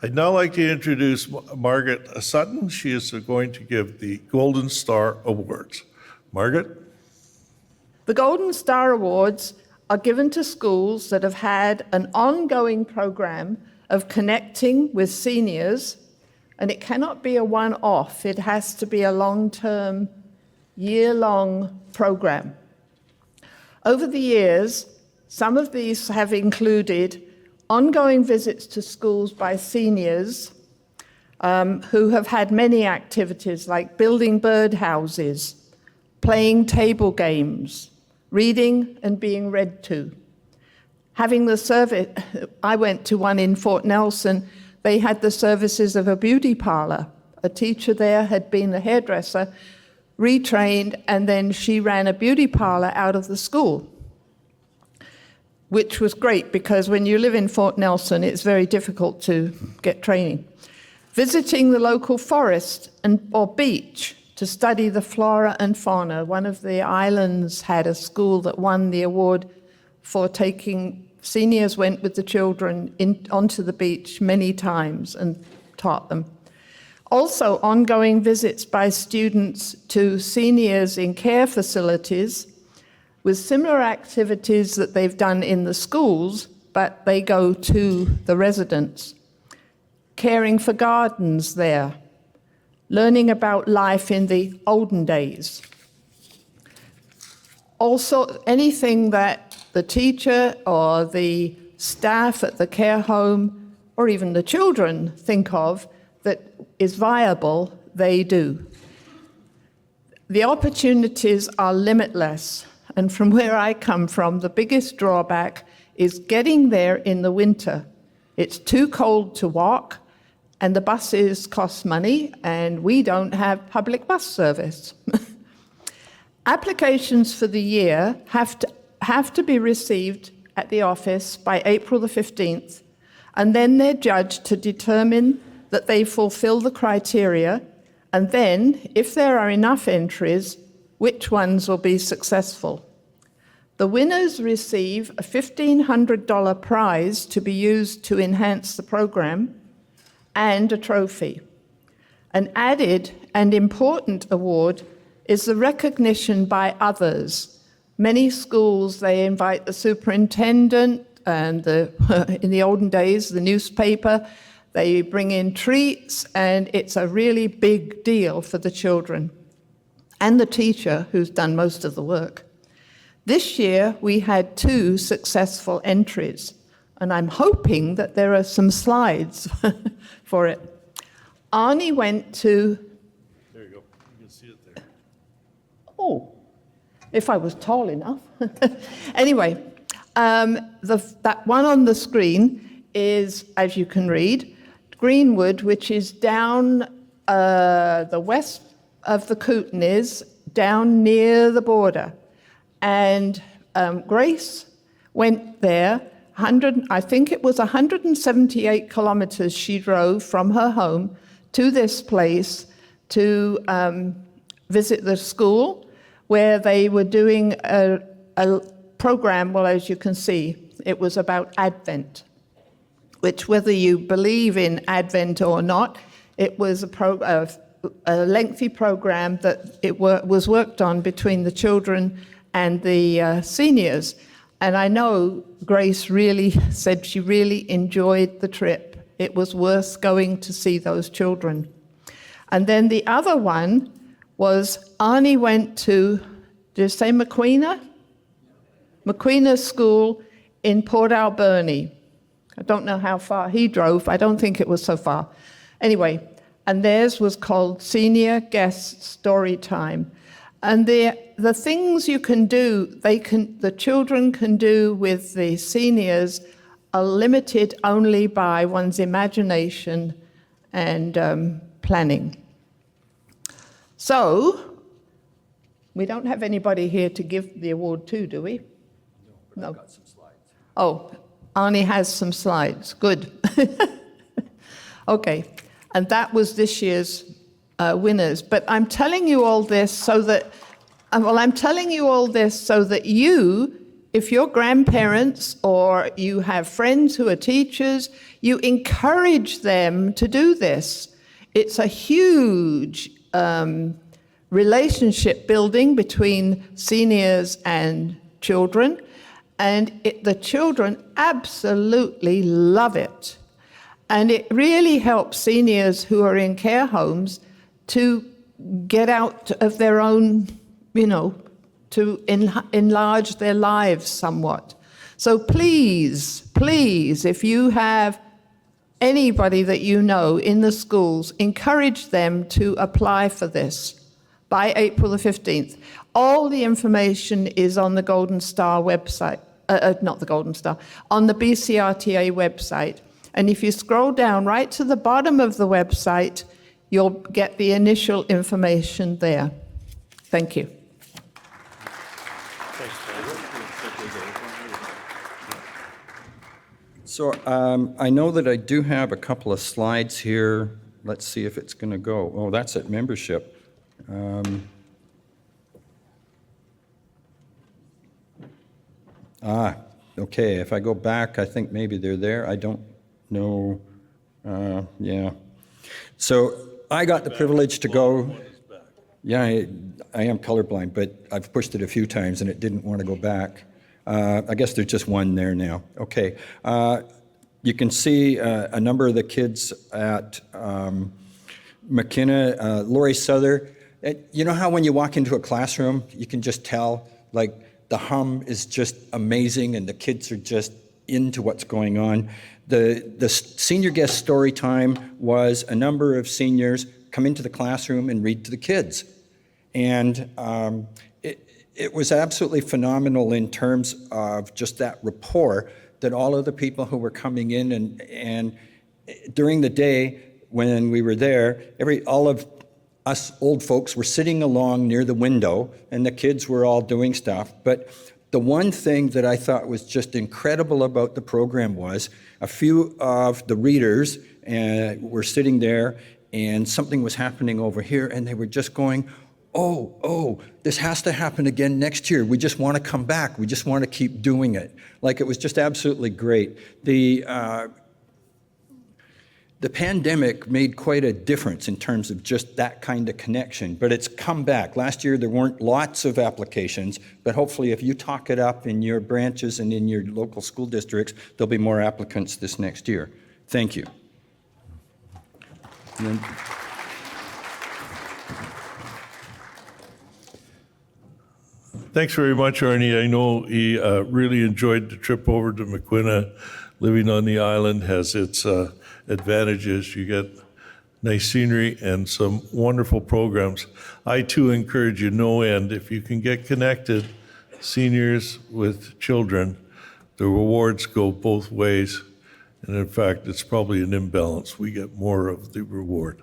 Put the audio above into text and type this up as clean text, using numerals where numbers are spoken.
I'd now like to introduce Margaret Sutton. She is going to give the Golden Star Awards. Margaret? The Golden Star Awards are given to schools that have had an ongoing program of connecting with seniors, and it cannot be a one-off. It has to be a long-term, year-long program. Over the years, some of these have included ongoing visits to schools by seniors who have had many activities like building birdhouses, playing table games, reading and being read to. Having the service, I went to one in Fort Nelson, they had the services of a beauty parlor. A teacher there had been a hairdresser, retrained, and then she ran a beauty parlor out of the school, which was great because when you live in Fort Nelson, it's very difficult to get training. Visiting the local forest or beach to study the flora and fauna. One of the islands had a school that won the award for seniors went with the children onto the beach many times and taught them. Also, ongoing visits by students to seniors in care facilities with similar activities that they've done in the schools, but they go to the residents. Caring for gardens there, learning about life in the olden days. Also, anything that the teacher or the staff at the care home or even the children think of that is viable, they do. The opportunities are limitless. And from where I come from, the biggest drawback is getting there in the winter. It's too cold to walk, and the buses cost money, and we don't have public bus service. Applications for the year have to be received at the office by April the 15th, and then they're judged to determine that they fulfill the criteria, and then, if there are enough entries, which ones will be successful. The winners receive a $1,500 prize to be used to enhance the program and a trophy. An added and important award is the recognition by others. Many schools, they invite the superintendent and in the olden days, the newspaper, they bring in treats, and it's a really big deal for the children and the teacher who's done most of the work. This year, we had 2 successful entries, and I'm hoping that there are some slides for it. Arnie went to... There you go. You can see it there. Oh, if I was tall enough. Anyway, that one on the screen is, as you can read, Greenwood, which is down the west of the Kootenays, down near the border. And Grace went there, I think it was 178 kilometers she drove from her home to this place to visit the school where they were doing a program, well, as you can see, it was about Advent, which whether you believe in Advent or not, it was a lengthy program that was worked on between the children and the seniors. And I know Grace really said she really enjoyed the trip. It was worth going to see those children. And then the other one was Arnie went to, did you say Maquina? Maquina School in Port Alberni. I don't know how far he drove. I don't think it was so far. Anyway, and theirs was called Senior Guest Story Time. And the things you can do, the children can do with the seniors are limited only by one's imagination and planning. So, we don't have anybody here to give the award to, do we? No. I've got some slides. Oh, Arnie has some slides. Good. Okay, and that was this year's winners. But I'm telling you all this so that, you, if you're grandparents or you have friends who are teachers, you encourage them to do this. It's a huge relationship building between seniors and children, and the children absolutely love it. And it really helps seniors who are in care homes to get out of their own, to enlarge their lives somewhat. So please, please, if you have anybody that you know in the schools, encourage them to apply for this by April the 15th. All the information is on the Golden Star website, not the Golden Star, on the BCRTA website. And if you scroll down right to the bottom of the website, you'll get the initial information there. Thank you. So I know that I do have a couple of slides here. Let's see if it's going to go. Oh, that's at membership. Okay. If I go back, I think maybe they're there. I don't know. Yeah. So I got the privilege to go. Yeah, I am colorblind, but I've pushed it a few times and it didn't want to go back. I guess there's just one there now. Okay. You can see a number of the kids at McKenna, Lori Souther. You know how when you walk into a classroom, you can just tell, like, the hum is just amazing and the kids are just into what's going on. The senior guest story time was a number of seniors come into the classroom and read to the kids. And it was absolutely phenomenal in terms of just that rapport that all of the people who were coming in and during the day when we were there, all of us old folks were sitting along near the window and the kids were all doing stuff. But the one thing that I thought was just incredible about the program was a few of the readers were sitting there and something was happening over here and they were just going, oh, this has to happen again next year. We just want to come back. We just want to keep doing it. Like, it was just absolutely great. The pandemic made quite a difference in terms of just that kind of connection, but it's come back. Last year, there weren't lots of applications, but hopefully if you talk it up in your branches and in your local school districts, there'll be more applicants this next year. Thank you. Thanks very much, Arnie. I know he really enjoyed the trip over to McQuina. Living on the island has its advantages. You get nice scenery and some wonderful programs. I too encourage you no end, if you can get connected, seniors with children, the rewards go both ways. And in fact, it's probably an imbalance. We get more of the reward.